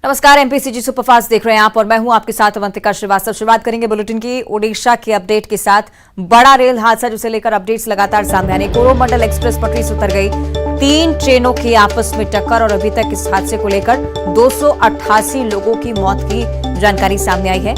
नमस्कार, MPCG superfast देख रहे हैं आप और मैं हूं आपके साथ अवंतिका श्रीवास्तव। शुरुआत करेंगे बुलेटिन की ओडिशा के अपडेट के साथ। बड़ा रेल हादसा जिसे लेकर अपडेट्स लगातार सामने आ रहे। कोरोमंडल एक्सप्रेस पटरी से उतर गई, 3 ट्रेनों की आपस में टक्कर और अभी तक इस हादसे को लेकर 288 लोगों की मौत की जानकारी सामने आई है।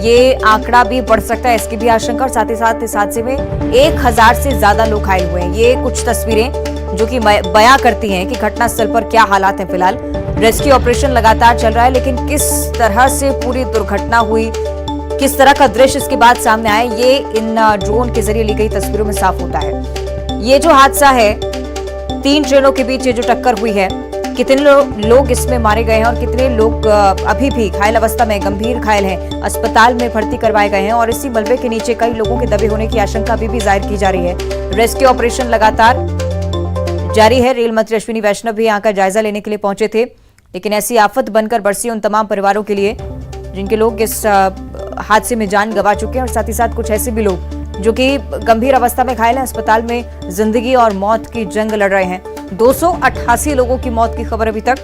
ये आंकड़ा भी बढ़ सकता है, इसकी भी आशंका, और साथ ही साथ इस हादसे में 1000 से ज्यादा लोग घायल हुए हैं। ये कुछ तस्वीरें जो कि बयां करती हैं कि घटनास्थल पर क्या हालात हैं। फिलहाल रेस्क्यू ऑपरेशन लगातार चल रहा है, लेकिन किस तरह से पूरी दुर्घटना हुई, किस तरह का दृश्य इसके बाद सामने आए, ये इन ड्रोन के जरिए ली गई तस्वीरों में साफ होता है। ये जो हादसा है, 3 ट्रेनों के बीच ये जो टक्कर हुई है, कितने लोग इसमें मारे गए हैं और कितने लोग अभी भी घायल अवस्था में, गंभीर घायल हैं, अस्पताल में भर्ती करवाए गए हैं और इसी मलबे के नीचे कई लोगों के दबे होने की आशंका अभी भी जाहिर की जा रही है। रेस्क्यू ऑपरेशन लगातार जारी है। रेल मंत्री अश्विनी वैष्णव भी यहाँ का जायजा लेने के लिए पहुंचे थे, लेकिन ऐसी आफत बनकर बरसी उन तमाम परिवारों के लिए जिनके लोग इस हादसे में जान गंवा चुके हैं और साथ ही साथ कुछ ऐसे भी लोग जो कि गंभीर अवस्था में घायल हैं, अस्पताल में जिंदगी और मौत की जंग लड़ रहे हैं। 288 लोगों की मौत की खबर अभी तक,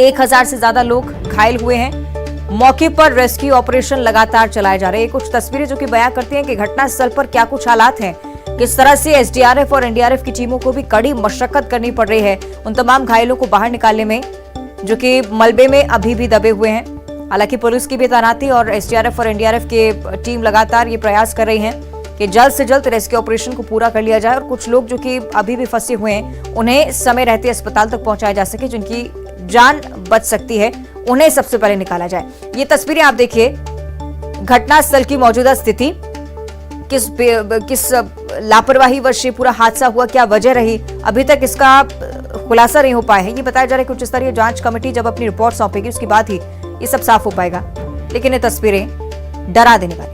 1000 से ज्यादा लोग घायल हुए हैं। मौके पर रेस्क्यू ऑपरेशन लगातार चलाए जा रहे हैं। कुछ तस्वीरें जो कि बयां करती हैं कि घटनास्थल पर क्या कुछ हालात हैं, किस तरह से एसडीआरएफ और एनडीआरएफ की टीमों को भी कड़ी मशक्कत करनी पड़ रही है उन तमाम घायलों को बाहर निकालने में जो कि मलबे में अभी भी दबे हुए हैं। हालांकि पुलिस की भी तैनाती और एसडीआरएफ और एनडीआरएफ की टीम लगातार ये प्रयास कर रही है कि जल्द से जल्द रेस्क्यू ऑपरेशन को पूरा कर लिया जाए और कुछ लोग जो कि अभी भी फंसे हुए हैं उन्हें समय रहते अस्पताल तक पहुंचाया जा सके, जिनकी जान बच सकती है उन्हें सबसे पहले निकाला जाए। ये तस्वीरें आप देखिए, घटनास्थल की मौजूदा स्थिति, किस लापरवाही वश ये पूरा हादसा हुआ, क्या वजह रही, अभी तक इसका खुलासा नहीं हो पाया है। ये बताया जा रहा है कि उच्च स्तरीय जांच कमेटी जब अपनी रिपोर्ट सौंपेगी उसके बाद ही ये सब साफ हो पाएगा, लेकिन ये तस्वीरें डरा देने वाली।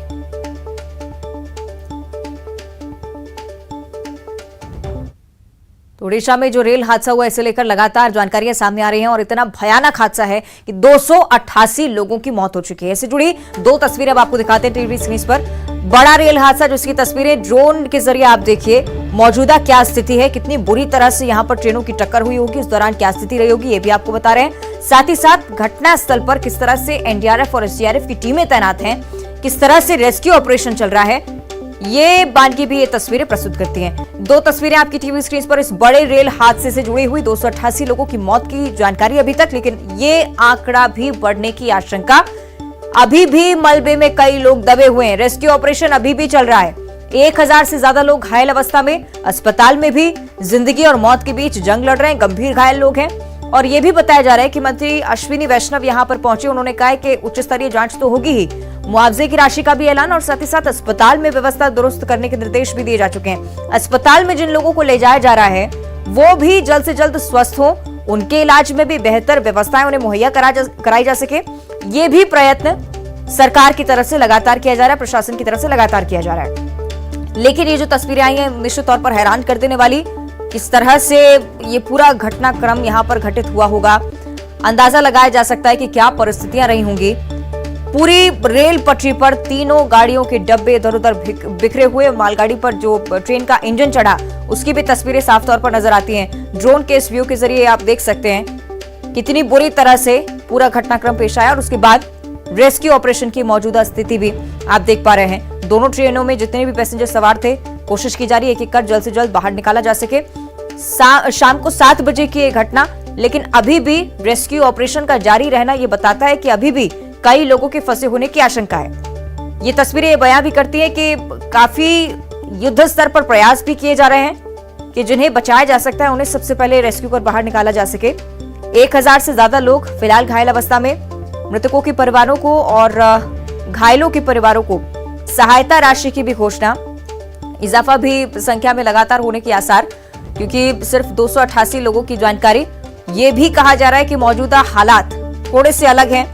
तो ओडिशा में जो रेल हादसा हुआ इसे लेकर लगातार जानकारियां सामने आ रही हैं और इतना भयानक हादसा है कि 288 लोगों की मौत हो चुकी है। इससे जुड़ी 2 तस्वीरें अब आपको दिखाते हैं टीवी स्क्रीन पर। बड़ा रेल हादसा जिसकी तस्वीरें ड्रोन के जरिए आप देखिए, मौजूदा क्या स्थिति है, कितनी बुरी तरह से यहां पर ट्रेनों की टक्कर हुई होगी, उस दौरान क्या स्थिति रही होगी, ये भी आपको बता रहे हैं। साथ ही साथ घटनास्थल पर किस तरह से एनडीआरएफ और एसडीआरएफ की टीमें तैनात हैं, किस तरह से रेस्क्यू ऑपरेशन चल रहा है, ये बानगी भी ये तस्वीरें प्रस्तुत करती हैं। 2 तस्वीरें आपकी टीवी स्क्रीन पर इस बड़े रेल हादसे से जुड़ी हुई, 288 लोगों की मौत की जानकारी अभी तक, लेकिन ये आंकड़ा भी बढ़ने की आशंका। अभी भी मलबे में कई लोग दबे हुए हैं, रेस्क्यू ऑपरेशन अभी भी चल रहा है। 1000 से ज्यादा लोग घायल अवस्था में, अस्पताल में भी जिंदगी और मौत के बीच जंग लड़ रहे हैं, गंभीर घायल लोग हैं। और यह भी बताया जा रहा है कि मंत्री अश्विनी वैष्णव यहां पर पहुंचे, उन्होंने कहा है कि उच्च स्तरीय जांच तो होगी ही, मुआवजे की राशि का भी ऐलान और साथ ही साथ अस्पताल में व्यवस्था दुरुस्त करने के निर्देश भी दिए जा चुके हैं। अस्पताल में जिन लोगों को ले जाया जा रहा है वो भी जल्द से जल्द स्वस्थ हो, उनके इलाज में भी बेहतर व्यवस्थाएं उन्हें मुहैया कराई जा सके, ये भी प्रयत्न सरकार की तरफ से लगातार किया जा रहा है, प्रशासन की तरफ से लगातार किया जा रहा है। लेकिन ये जो तस्वीरें आई हैं निश्चित तौर पर हैरान कर देने वाली, किस तरह से ये पूरा घटनाक्रम यहाँ पर घटित हुआ होगा, अंदाजा लगाया जा सकता है कि क्या परिस्थितियां रही होंगी। पूरी रेल पटरी पर तीनों गाड़ियों के डब्बे इधर उधर बिखरे हुए, मालगाड़ी पर जो ट्रेन का इंजन चढ़ा उसकी भी तस्वीरें साफ तौर पर नजर आती हैं। ड्रोन के इस व्यू के जरिए आप देख सकते हैं कितनी बुरी तरह से पूरा घटनाक्रम पेश आया और उसके बाद रेस्क्यू ऑपरेशन की मौजूदा स्थिति भी आप देख पा रहे हैं। दोनों ट्रेनों में जितने भी पैसेंजर सवार थे, कोशिश की जा रही है कि कर जल्द से जल्द बाहर निकाला जा सके। शाम को 7 बजे की ये घटना, लेकिन अभी भी रेस्क्यू ऑपरेशन का जारी रहना ये बताता है कि अभी भी कई लोगों के फंसे होने की आशंका है। ये तस्वीरें बयां भी करती हैं कि काफी युद्ध स्तर पर प्रयास भी किए जा रहे हैं कि जिन्हें बचाया जा सकता है उन्हें सबसे पहले रेस्क्यू कर बाहर निकाला जा सके। 1000 से ज्यादा लोग फिलहाल घायल अवस्था में, मृतकों के परिवारों को और घायलों के परिवारों को सहायता राशि की भी घोषणा, इजाफा भी संख्या में लगातार होने के आसार, क्योंकि सिर्फ 288 लोगों की जानकारी। ये भी कहा जा रहा है कि मौजूदा हालात थोड़े से अलग हैं,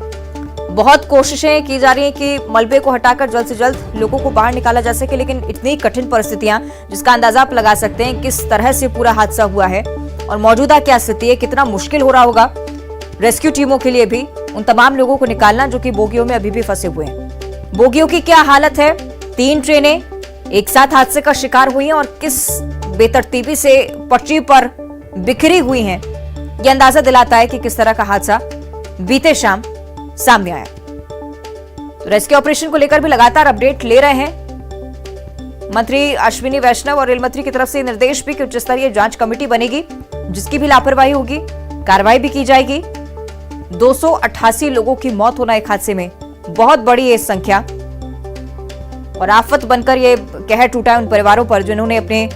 बहुत कोशिशें की जा रही हैं कि मलबे को हटाकर जल्द से जल्द लोगों को बाहर निकाला जा सके, लेकिन इतनी कठिन परिस्थितियां जिसका अंदाजा आप लगा सकते हैं किस तरह से पूरा हादसा हुआ है और मौजूदा क्या स्थिति है, कितना मुश्किल हो रहा होगा रेस्क्यू टीमों के लिए भी उन तमाम लोगों को निकालना जो कि बोगियों में अभी भी फंसे हुए हैं। बोगियों की क्या हालत है, 3 ट्रेनें एक साथ हादसे का शिकार हुई हैं और किस बेतरतीबी से पटरी पर बिखरी हुई हैं, यह अंदाजा दिलाता है कि किस तरह का हादसा बीते शाम सामने आया। तो रेस्क्यू ऑपरेशन को लेकर भी लगातार अपडेट ले रहे हैं मंत्री अश्विनी वैष्णव और रेल मंत्री की तरफ से निर्देश भी कि उच्च स्तरीय जांच कमेटी बनेगी, जिसकी भी लापरवाही होगी कार्रवाई भी की जाएगी। 288 लोगों की मौत होना एक हादसे में बहुत बड़ी ये संख्या और आफत बनकर ये कहर टूटा है उन परिवारों पर जिन्होंने अपने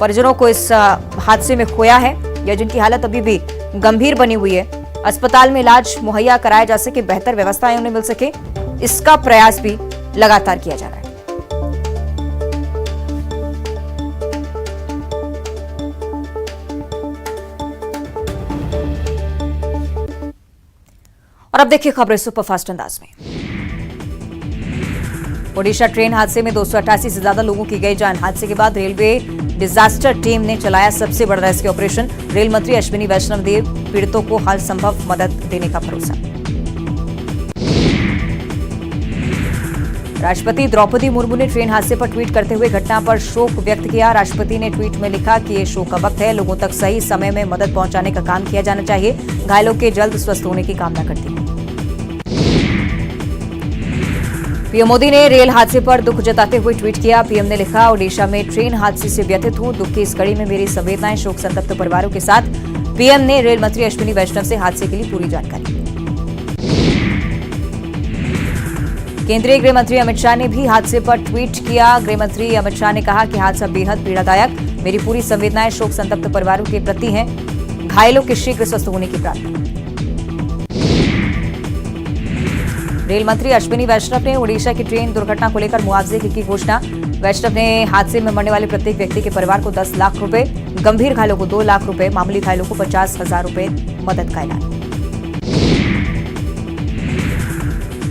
परिजनों को इस हादसे में खोया है या जिनकी हालत अभी भी गंभीर बनी हुई है। अस्पताल में इलाज मुहैया कराया जा सके, बेहतर व्यवस्थाएं उन्हें मिल सके, इसका प्रयास भी लगातार किया जा रहा है। और अब देखिए खबरें सुपरफास्ट अंदाज में। ओडिशा ट्रेन हादसे में 288 से ज्यादा लोगों की गई जान। हादसे के बाद रेलवे डिजास्टर टीम ने चलाया सबसे बड़ा रेस्क्यू ऑपरेशन। रेल मंत्री अश्विनी वैष्णव ने पीड़ितों को हर संभव मदद देने का भरोसा। राष्ट्रपति द्रौपदी मुर्मू ने ट्रेन हादसे पर ट्वीट करते हुए घटना पर शोक व्यक्त किया। राष्ट्रपति ने ट्वीट में लिखा कि ये शोक का वक्त है, लोगों तक सही समय में मदद पहुंचाने का काम किया जाना चाहिए। घायलों के जल्द स्वस्थ होने की कामना करती हूं। पीएम मोदी ने रेल हादसे पर दुख जताते हुए ट्वीट किया। पीएम ने लिखा, ओडिशा में ट्रेन हादसे से व्यथित हूं, दुख की इस कड़ी में मेरी संवेदनाएं शोक संतप्त परिवारों के साथ। पीएम ने रेल मंत्री अश्विनी वैष्णव से हादसे के लिए पूरी जानकारी ली। केंद्रीय गृह मंत्री अमित शाह ने भी हादसे पर ट्वीट किया। गृह मंत्री अमित शाह ने कहा कि हादसा बेहद पीड़ादायक, मेरी पूरी संवेदनाएं शोक संतप्त परिवारों के प्रति हैं, घायलों के शीघ्र स्वस्थ होने की प्रार्थना। रेल मंत्री अश्विनी वैष्णव ने ओडिशा की ट्रेन दुर्घटना को लेकर मुआवजे की घोषणा। वैष्णव ने हादसे में मरने वाले प्रत्येक व्यक्ति के परिवार को 10 लाख रुपए, गंभीर घायलों को 2 लाख रुपए, मामूली घायलों को 50,000 रुपए मदद का ऐलान।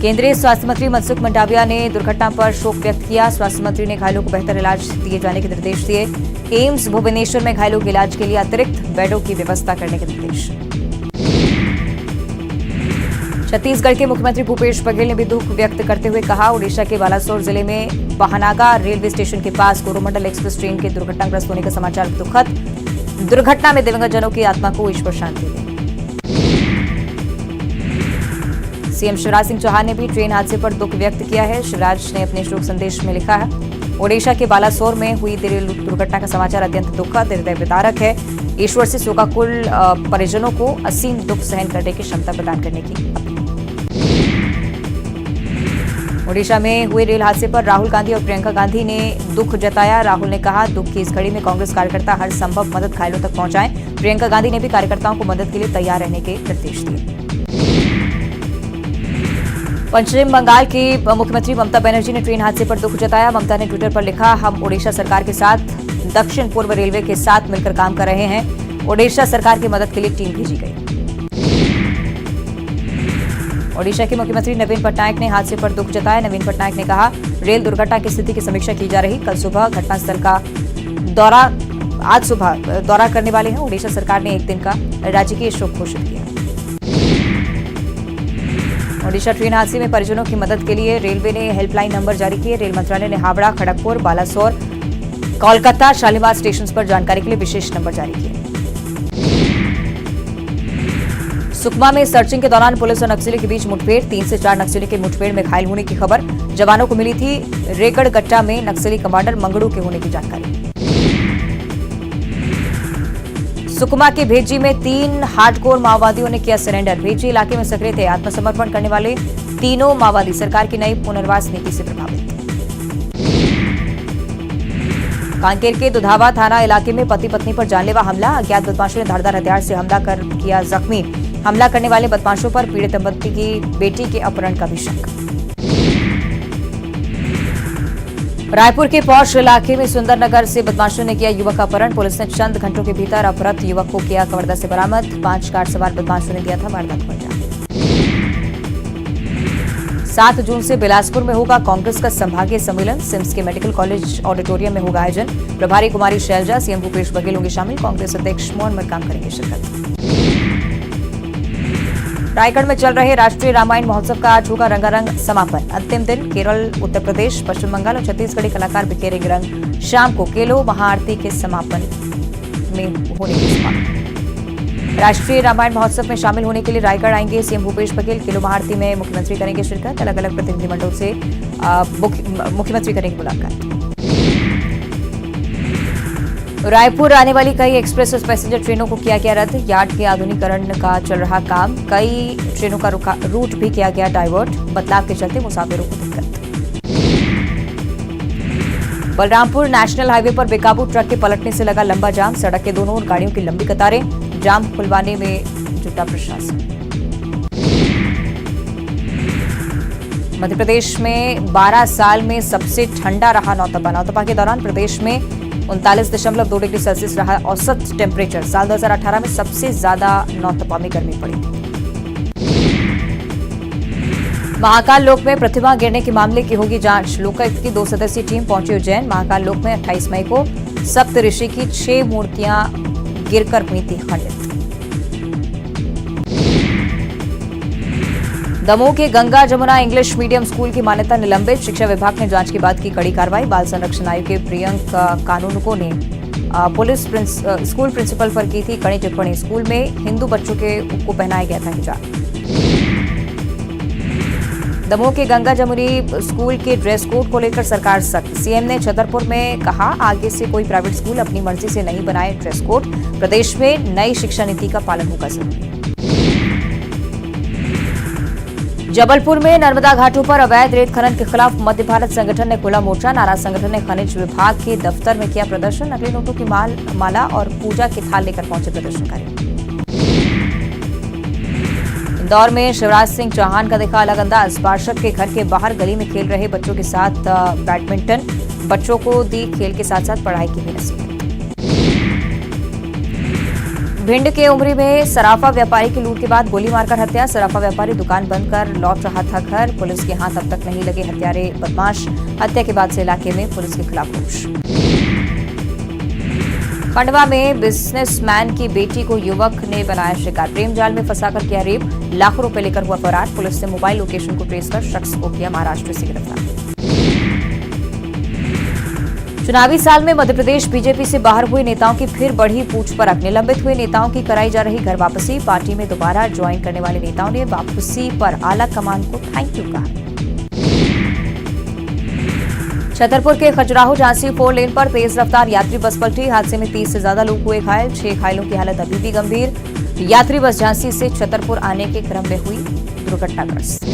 केंद्रीय स्वास्थ्य मंत्री मनसुख मंडाविया ने दुर्घटना पर शोक व्यक्त किया। स्वास्थ्य मंत्री ने घायलों को बेहतर इलाज दिए जाने के निर्देश दिए। एम्स भुवनेश्वर में घायलों के इलाज के लिए अतिरिक्त बेडों की व्यवस्था करने के निर्देश। छत्तीसगढ़ के मुख्यमंत्री भूपेश बघेल ने भी दुख व्यक्त करते हुए कहा, ओडिशा के बालासोर जिले में बहनागा रेलवे स्टेशन के पास कोरोमंडल एक्सप्रेस ट्रेन के दुर्घटनाग्रस्त होने का समाचार दुखद। दुर्घटना में दिवंगत जनों की आत्मा को ईश्वर शांति दे। सीएम शिवराज सिंह चौहान ने भी ट्रेन हादसे पर दुख व्यक्त किया है। शिवराज ने अपने शोक संदेश में लिखा है, ओडिशा के बालासोर में हुई रेल दुर्घटना का समाचार अत्यंत दुखद, हृदय विदारक है। ईश्वर से शोकाकुल परिजनों को असीम दुख सहन करने की क्षमता प्रदान करने की। ओडिशा में हुए रेल हादसे पर राहुल गांधी और प्रियंका गांधी ने दुख जताया। राहुल ने कहा, दुख की इस घड़ी में कांग्रेस कार्यकर्ता हर संभव मदद घायलों तक पहुंचाएं। प्रियंका गांधी ने भी कार्यकर्ताओं को मदद के लिए तैयार रहने के निर्देश दिए। पश्चिम बंगाल की मुख्यमंत्री ममता बनर्जी ने ट्रेन हादसे पर दुख जताया। ममता ने ट्विटर पर लिखा, हम ओडिशा सरकार के साथ दक्षिण पूर्व रेलवे के साथ मिलकर काम कर रहे हैं। ओडिशा सरकार की मदद के लिए टीम भेजी गई। ओडिशा के मुख्यमंत्री नवीन पटनायक ने हादसे पर दुख जताया। नवीन पटनायक ने कहा, रेल दुर्घटना की स्थिति की समीक्षा की जा रही। कल सुबह घटनास्थल का आज सुबह दौरा करने वाले हैं। ओडिशा सरकार ने एक दिन का राजकीय शोक घोषित किया। ओडिशा ट्रेन हादसे में परिजनों की मदद के लिए रेलवे ने हेल्पलाइन नंबर जारी किए। रेल मंत्रालय ने हावड़ा, खड़गपुर, बालासोर, कोलकाता, शालीमार स्टेशन पर जानकारी के लिए विशेष नंबर जारी किए। सुकमा में सर्चिंग के दौरान पुलिस और नक्सली के बीच मुठभेड़, 3 से 4 नक्सली के मुठभेड़ में घायल होने की खबर जवानों को मिली थी। रेगड़गट्टा में नक्सली कमांडर मंगड़ू के होने की जानकारी। सुकमा के भेजी में 3 हार्डकोर माओवादियों ने किया सरेंडर। भेजी इलाके में सक्रिय थे। आत्मसमर्पण करने वाले तीनों माओवादी सरकार की नई पुनर्वास नीति से प्रभावित। कांकेर के दुधावा थाना इलाके में पति पत्नी पर जानलेवा हमला। अज्ञात बदमाशों ने धारदार हथियार से हमला कर किया जख्मी। हमला करने वाले बदमाशों पर पीड़ित दंपति की बेटी के अपहरण का भी शक। रायपुर के पौष इलाके में सुंदरनगर से बदमाशों ने किया युवक का अपहरण। पुलिस ने चंद घंटों के भीतर अपहृत युवक को किया कवर्धा से बरामद। 5 कार सवार बदमाशों ने दिया था वारदात को अंजाम। 7 जून से बिलासपुर में होगा कांग्रेस का संभागीय सम्मेलन। सिम्स के मेडिकल कॉलेज ऑडिटोरियम में होगा आयोजन। प्रभारी कुमारी शैलजा, सीएम भूपेश बघेल होंगे शामिल। कांग्रेस अध्यक्ष मोहन मरकाम करेंगे शिरकत। रायगढ़ में चल रहे राष्ट्रीय रामायण महोत्सव का आज होगा रंगारंग समापन। अंतिम दिन केरल, उत्तर प्रदेश, पश्चिम बंगाल और छत्तीसगढ़ी कलाकार बिखेरेंगे रंग। शाम को केलो महाआरती के समापन में होने की संभावना। राष्ट्रीय रामायण महोत्सव में शामिल होने के लिए रायगढ़ आएंगे सीएम भूपेश बघेल। किलो महाआरती में मुख्यमंत्री करेंगे शिरकत। अलग अलग प्रतिनिधिमंडल से मुख्यमंत्री करेंगे मुलाकात। रायपुर आने वाली कई एक्सप्रेस पैसेंजर ट्रेनों को किया गया रद्द। यार्ड के आधुनिकीकरण का चल रहा काम। कई ट्रेनों का रूट भी किया गया डाइवर्ट। बदलाव के चलते मुसाफिरों को दिक्कत। बलरामपुर नेशनल हाईवे पर बेकाबू ट्रक के पलटने से लगा लंबा जाम। सड़क के दोनों ओर गाड़ियों की लंबी कतारें। जाम खुलवाने में जुटा प्रशासन। मध्य प्रदेश में 12 साल में सबसे ठंडा रहा नौतपा। नौतपा के दौरान प्रदेश में 39.2 डिग्री सेल्सियस रहा औसत टेम्परेचर। साल 2018 में सबसे ज्यादा नौतपा में गर्मी पड़ी थी। महाकाल लोक में प्रतिमा गिरने के मामले की होगी जांच। लोकायुक्त की 2 सदस्यीय टीम पहुंची उज्जैन। महाकाल लोक में 28 मई को सप्तऋषि की 6 मूर्तियां गिरकर हुई थी खंडित। दमोह के Ganga Jamuna English medium school की मान्यता निलंबित। शिक्षा विभाग ने जांच के बाद की कड़ी कार्रवाई। बाल संरक्षण आयोग के प्रियंक कानूनगो ने स्कूल प्रिंसिपल पर की थी कड़ी टिप्पणी। स्कूल में हिंदू बच्चों को पहनाया गया था हिजाब। दमोह के गंगा जमुनी स्कूल के ड्रेस कोड को लेकर सरकार सख्त। सीएम ने छतरपुर में कहा आगे से कोई प्राइवेट स्कूल अपनी मर्जी से नहीं बनाए ड्रेस कोड। प्रदेश में नई शिक्षा नीति का पालन होगा जरूरी। जबलपुर में नर्मदा घाटों पर अवैध रेत खनन के खिलाफ मध्य भारत संगठन ने खुला मोर्चा। नाराज संगठन ने खनिज विभाग के दफ्तर में किया प्रदर्शन। नकली नोटों की माला और पूजा की थाल लेकर पहुंचे प्रदर्शनकारी। इंदौर में शिवराज सिंह चौहान का दिखा अलग अंदाज। पार्षद के घर के बाहर गली में खेल रहे बच्चों के साथ बैडमिंटन। बच्चों को दी खेल के साथ साथ पढ़ाई की भी नसीहत। भिंड के उमरी में सराफा व्यापारी की लूट के बाद गोली मारकर हत्या। सराफा व्यापारी दुकान बंद कर लौट रहा था घर। पुलिस के हाथ अब तक नहीं लगे हत्यारे बदमाश। हत्या के बाद से इलाके में पुलिस के खिलाफ रोष। खंडवा में बिजनेसमैन की बेटी को युवक ने बनाया शिकार। प्रेम जाल में फंसाकर किया रेप। लाखों रुपए लेकर हुआ फरार। पुलिस ने मोबाइल लोकेशन को ट्रेस कर शख्स को किया महाराष्ट्र से गिरफ्तार। चुनावी साल में मध्य प्रदेश बीजेपी से बाहर हुए नेताओं की फिर बढ़ी पूछपरख। निलंबित हुए नेताओं की कराई जा रही घर वापसी। पार्टी में दोबारा ज्वाइन करने वाले नेताओं ने वापसी पर आला कमान को थैंक यू कहा। छतरपुर के खजुराहो झांसी 4 लेन पर तेज रफ्तार यात्री बस पलटी। हादसे में 30 से ज्यादा लोग हुए घायल। 6 घायलों की हालत अभी भी गंभीर। यात्री बस झांसी से छतरपुर आने के क्रम में हुई दुर्घटनाग्रस्त।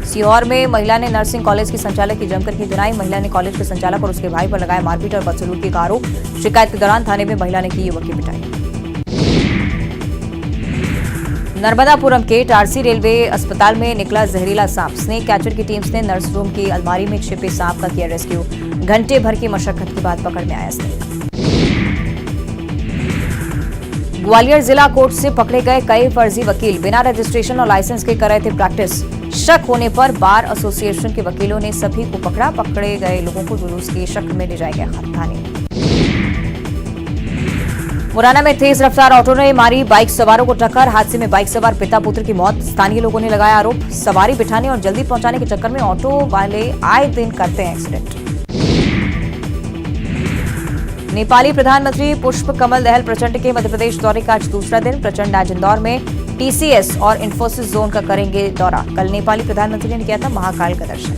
सीहोर में महिला ने नर्सिंग कॉलेज की संचालक की जमकर की धुनाई। महिला ने कॉलेज के संचालक और उसके भाई पर लगाया मारपीट और बदसलूकी का आरोप। शिकायत के दौरान थाने में महिला ने की युवक की पिटाई। नर्मदापुरम के टारसी रेलवे अस्पताल में निकला जहरीला सांप। स्नेक कैचर की टीम ने नर्स रूम की अलमारी में छिपे सांप का किया रेस्क्यू। घंटे भर की मशक्कत के बाद पकड़ में आया स्नेक। ग्वालियर जिला कोर्ट से पकड़े गए कई फर्जी वकील। बिना रजिस्ट्रेशन और लाइसेंस के कर रहे थे प्रैक्टिस। शक होने पर बार एसोसिएशन के वकीलों ने सभी को पकड़ा। पकड़े गए लोगों को जुलूस की शक्ल में ले जाया गया थाने। मुरैना में तेज रफ्तार ऑटो ने मारी बाइक सवारों को टक्कर। हादसे में बाइक सवार पिता पुत्र की मौत। स्थानीय लोगों ने लगाया आरोप सवारी बिठाने और जल्दी पहुंचाने के चक्कर में ऑटो वाले आए दिन करते हैं एक्सीडेंट। नेपाली प्रधानमंत्री पुष्प कमल दहल प्रचंड के मध्य प्रदेश दौरे का आज दूसरा दिन। प्रचंड आज इंदौर में टीसीएस और इंफोसिस जोन का करेंगे दौरा। कल नेपाली प्रधानमंत्री ने किया था महाकाल का दर्शन।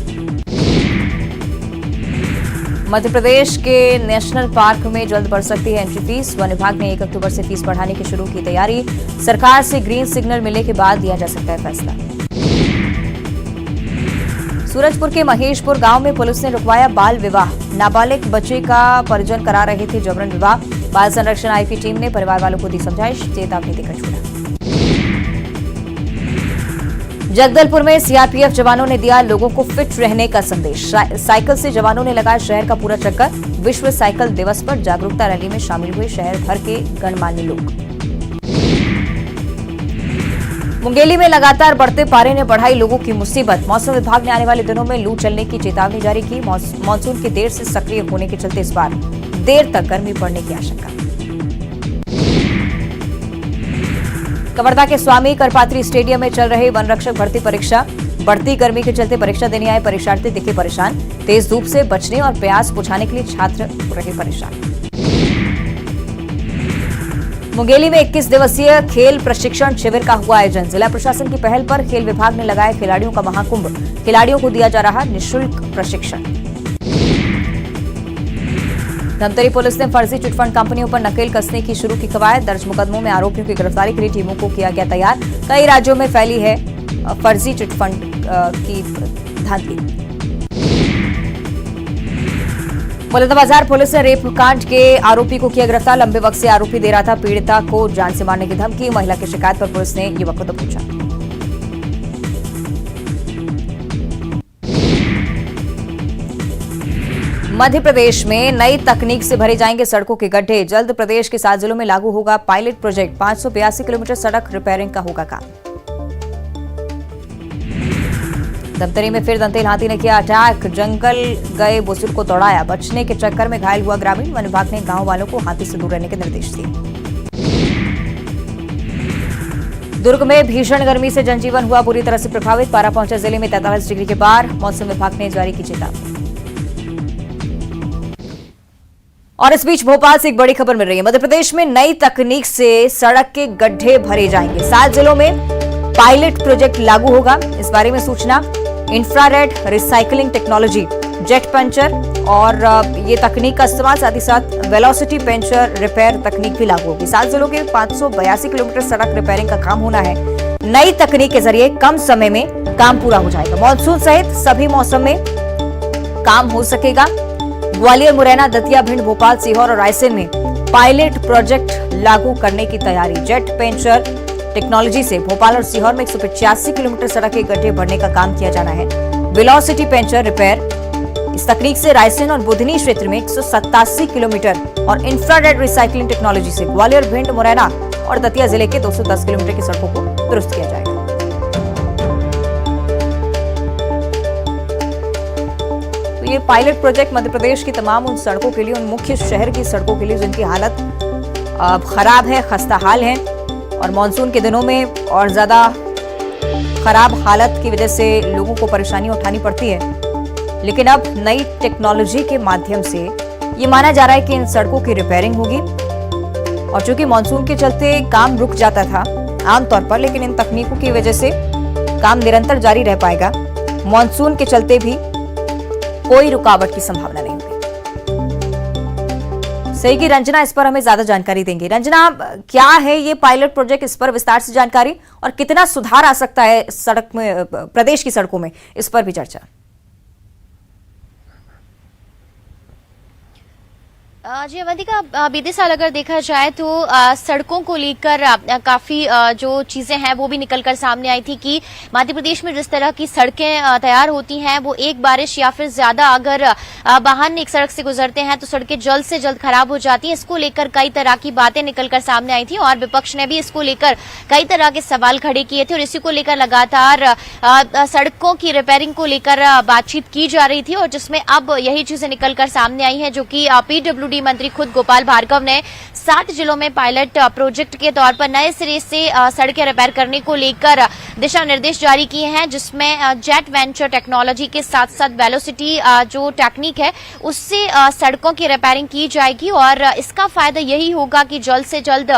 मध्य प्रदेश के नेशनल पार्क में जल्द बढ़ सकती है एंट्री फीस। वन विभाग ने 1 अक्टूबर से फीस बढ़ाने की शुरू की तैयारी। सरकार से ग्रीन सिग्नल मिलने के बाद दिया जा सकता है फैसला। सूरजपुर के महेशपुर गांव में पुलिस ने रुकवाया बाल विवाह। नाबालिग बच्चे का परिजन करा रहे थे जबरन विवाह। बाल संरक्षण आयोग की टीम ने परिवार वालों को दी समझाइश। चेतावनी देकर छोड़ा। जगदलपुर में सीआरपीएफ जवानों ने दिया लोगों को फिट रहने का संदेश। साइकिल से जवानों ने लगाया शहर का पूरा चक्कर। विश्व साइकिल दिवस पर जागरूकता रैली में शामिल हुए शहर भर के गणमान्य लोग। मुंगेली में लगातार बढ़ते पारे ने बढ़ाई लोगों की मुसीबत। मौसम विभाग ने आने वाले दिनों में लू चलने की चेतावनी जारी की। मानसून के देर से सक्रिय होने के चलते इस बार देर तक गर्मी पड़ने की आशंका। कवर्धा के स्वामी करपात्री स्टेडियम में चल रहे वन रक्षक भर्ती परीक्षा। बढ़ती गर्मी के चलते परीक्षा देने आए परीक्षार्थी दिखे परेशान। तेज धूप से बचने और प्यास बुझाने के लिए छात्र रहे परेशान। मुंगेली में 21 दिवसीय खेल प्रशिक्षण शिविर का हुआ आयोजन। जिला प्रशासन की पहल पर खेल विभाग ने लगाया खिलाड़ियों का महाकुंभ। खिलाड़ियों को दिया जा रहा निःशुल्क प्रशिक्षण। धमतरी पुलिस ने फर्जी चिटफंड कंपनियों पर नकेल कसने की शुरू की कवायद। दर्ज मुकदमों में आरोपियों की गिरफ्तारी के लिए टीमों को किया गया तैयार। कई राज्यों में फैली है फर्जी चिटफंड की धांधली। बलौदाबाजार पुलिस ने रेप कांड के आरोपी को किया गिरफ्तार। लंबे वक्त से आरोपी दे रहा था पीड़िता को जान से मारने की धमकी। महिला की शिकायत पर पुलिस ने युवक को दबोचा। मध्य प्रदेश में नई तकनीक से भरे जाएंगे सड़कों के गड्ढे। जल्द प्रदेश के 7 जिलों में लागू होगा पायलट प्रोजेक्ट। 582 किलोमीटर सड़क रिपेयरिंग का होगा काम। धमतरी में फिर दंतेल हाथी ने किया अटैक। जंगल गए बुजुर्ग को दौड़ाया। बचने के चक्कर में घायल हुआ ग्रामीण। वन विभाग ने गांव वालों को हाथी से दूर रहने के निर्देश दिए। दुर्ग में भीषण गर्मी से जनजीवन हुआ बुरी तरह से प्रभावित। पारा पहुंचा जिले में 43 डिग्री के पार। मौसम विभाग ने जारी की चेतावनी। और इस बीच भोपाल से एक बड़ी खबर मिल रही है। मध्य प्रदेश में नई तकनीक से सड़क के गड्ढे भरे जाएंगे। 7 जिलों में पायलट प्रोजेक्ट लागू होगा। इस बारे में सूचना infrared recycling technology, jet puncture और ये तकनीक का इस्तेमाल, साथ ही साथ वेलोसिटी पंचर रिपेयर तकनीक भी लागू होगी। 7 जिलों के 582 किलोमीटर सड़क रिपेयरिंग का काम होना है। नई तकनीक के जरिए कम समय में काम पूरा हो जाएगा। मानसून सहित सभी मौसम में काम हो सकेगा। ग्वालियर, मुरैना, दतिया, भिंड, भोपाल, सीहोर और रायसेन में पायलट प्रोजेक्ट लागू करने की तैयारी। जेट पेंचर टेक्नोलॉजी से भोपाल और सीहोर में 185 किलोमीटर सड़क के गड्ढे भरने का काम किया जाना है। वेलोसिटी पेंचर रिपेयर, इस तकनीक से रायसेन और बुधनी क्षेत्र में 187 किलोमीटर और इंफ्रारेड रिसाइकलिंग टेक्नोलॉजी से ग्वालियर, भिंड, मुरैना और दतिया जिले के 210 किलोमीटर की सड़कों को दुरुस्त किया जाएगा। ये पायलट प्रोजेक्ट मध्य प्रदेश की तमाम उन सड़कों के लिए, उन मुख्य शहर की सड़कों के लिए जिनकी हालत खराब है, खस्ता हाल है और मानसून के दिनों में और ज्यादा खराब हालत की वजह से लोगों को परेशानी उठानी पड़ती है। लेकिन अब नई टेक्नोलॉजी के माध्यम से ये माना जा रहा है कि इन सड़कों की रिपेयरिंग होगी। और चूंकि मानसून के चलते काम रुक जाता था आमतौर पर, लेकिन इन तकनीकों की वजह से काम निरंतर जारी रह पाएगा। मानसून के चलते भी कोई रुकावट की संभावना नहीं होगी। सही की रंजना इस पर हमें ज्यादा जानकारी देंगी। रंजना, क्या है ये पायलट प्रोजेक्ट, इस पर विस्तार से जानकारी और कितना सुधार आ सकता है सड़क में, प्रदेश की सड़कों में, इस पर भी चर्चा। जी अवंतिका, बीते साल अगर देखा जाए तो सड़कों को लेकर काफी जो चीजें हैं वो भी निकलकर सामने आई थी कि मध्य प्रदेश में जिस तरह की सड़कें तैयार होती हैं वो एक बारिश या फिर ज्यादा अगर वाहन एक सड़क से गुजरते हैं तो सड़कें जल्द से जल्द खराब हो जाती हैं। इसको लेकर कई तरह की बातें निकलकर सामने आई थी और विपक्ष ने भी इसको लेकर कई तरह के सवाल खड़े किए थे और इसी को लेकर लगातार सड़कों की रिपेयरिंग को लेकर बातचीत की जा रही थी और जिसमें अब यही चीजें निकलकर सामने आई है जो कि पीडब्ल्यूडी मंत्री खुद गोपाल भार्गव ने 7 जिलों में पायलट प्रोजेक्ट के तौर पर नए सिरे से सड़कें रिपेयर करने को लेकर दिशा निर्देश जारी किए हैं, जिसमें जेट वेंचर टेक्नोलॉजी के साथ साथ वेलोसिटी जो टेक्निक है उससे सड़कों की रिपेयरिंग की जाएगी और इसका फायदा यही होगा कि जल्द से जल्द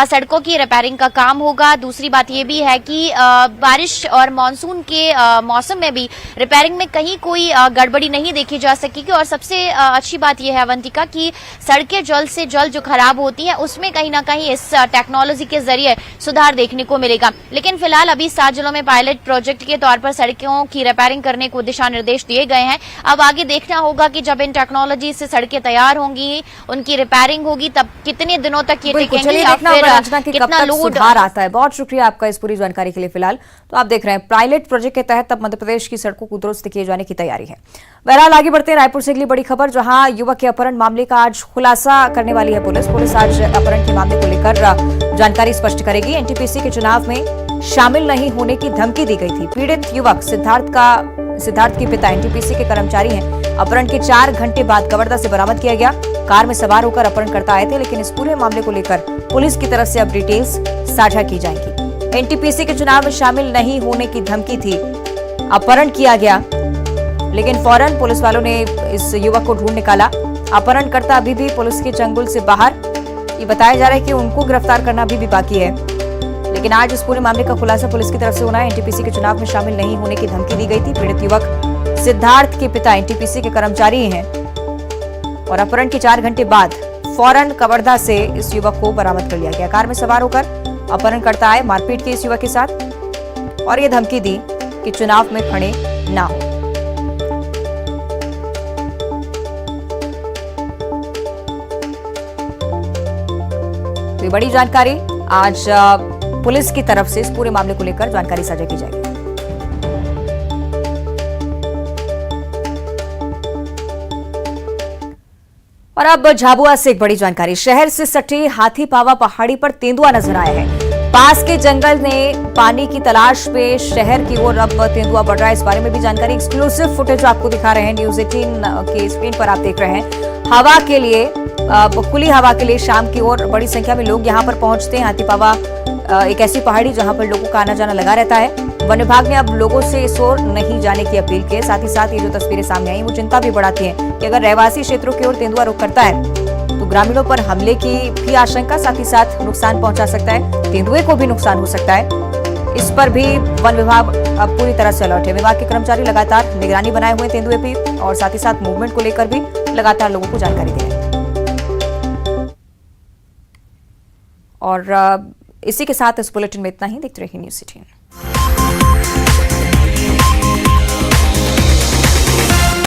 सड़कों की रिपेयरिंग का काम होगा। दूसरी बात यह भी है कि बारिश और मानसून के मौसम में भी रिपेयरिंग में कहीं कोई गड़बड़ी नहीं देखी जा सकेगी और सबसे अच्छी बात यह है अवंतिका कि सड़कें जल्द से जल्द जो खराब होती हैं उसमें कहीं ना कहीं इस टेक्नोलॉजी के जरिए सुधार देखने को मिलेगा। लेकिन फिलहाल अभी 7 जिलों में पायलट प्रोजेक्ट के तौर पर सड़कों की रिपेयरिंग करने को दिशा निर्देश दिए गए हैं। अब आगे देखना होगा कि जब इन टेक्नोलॉजी से सड़कें तैयार होंगी, उनकी रिपेयरिंग होगी, तब कितने दिनों तक ये टिकेंगी या फिर कितना लोड सुधार आता है। बहुत शुक्रिया आपका इस पूरी जानकारी के लिए। फिलहाल तो आप देख रहे हैं पायलट प्रोजेक्ट के तहत अब मध्य प्रदेश की सड़कों को दुरुस्त किए जाने की तैयारी है। बहरहाल आगे बढ़ते हैं रायपुर से अगली बड़ी खबर, जहां युवक के अपहरण मामले का आज खुलासा करने वाली है पुलिस। पुलिस आज अपहरण के मामले को लेकर जानकारी स्पष्ट करेगी। एनटीपीसी के चुनाव में शामिल नहीं होने की धमकी दी गई थी। पीड़ित युवक सिद्धार्थ के पिता एनटीपीसी के कर्मचारी हैं। अपहरण के 4 घंटे बाद कवर्धा से बरामद किया गया। कार में सवार होकर अपहरणकर्ता आए थे, लेकिन इस पूरे मामले को लेकर पुलिस की तरफ से अब डिटेल्स साझा की जाएंगी। एनटीपीसी के चुनाव में शामिल नहीं होने की धमकी थी, अपहरण किया गया, लेकिन फौरन पुलिस वालों ने इस युवक को ढूंढ निकाला। अपहरणकर्ता अभी भी पुलिस के चंगुल से बाहर ये बताया जा रहा है कि उनको गिरफ्तार करना अभी भी बाकी है। लेकिन आज इस पूरे मामले का खुलासा पुलिस की तरफ से होना है। एनटीपीसी के चुनाव में शामिल नहीं होने की धमकी दी गई थी। पीड़ित युवक सिद्धार्थ के पिता एनटीपीसी के कर्मचारी हैं और अपहरण के 4 घंटे बाद फौरन कवर्धा से इस युवक को बरामद कर लिया गया। कार में सवार होकर अपहरणकर्ता आए, मारपीट की इस युवक के साथ और ये धमकी दी कि चुनाव में खड़े ना हो। तो ये बड़ी जानकारी आज पुलिस की तरफ से इस पूरे मामले को लेकर जानकारी साझा की जाएगी। और अब झाबुआ से एक बड़ी जानकारी। शहर से सटे हाथीपावा पहाड़ी पर तेंदुआ नजर आया है। पास के जंगल ने पानी की तलाश में शहर की ओर अब तेंदुआ बढ़ रहा है। इस बारे में भी जानकारी, एक्सक्लूसिव फुटेज आपको दिखा रहे हैं। न्यूज 18 के स्क्रीन पर आप देख रहे हैं। हवा के लिए खुली हवा के लिए शाम की ओर बड़ी संख्या में लोग यहां पर पहुंचते हैं। हाथीपावा एक ऐसी पहाड़ी जहां पर लोगों का आना जाना लगा रहता है। वन विभाग ने अब लोगों से इस ओर नहीं जाने की अपील की है। साथ ही साथ ये जो तस्वीरें सामने आई वो चिंता भी बढ़ाती हैं कि अगर रहवासी क्षेत्रों की ओर तेंदुआ रुख करता है तो ग्रामीणों पर हमले की भी आशंका, साथ ही साथ नुकसान पहुंचा सकता है, तेंदुए को भी नुकसान हो सकता है। इस पर भी वन विभाग अब पूरी तरह से अलर्ट है। विभाग के कर्मचारी लगातार निगरानी बनाए हुए तेंदुए की और साथ ही साथ मूवमेंट को लेकर भी लगातार लोगों को जानकारी दे रहे हैं। और इसी के साथ इस बुलेटिन में इतना ही। देखते रहिए न्यूज़ 18।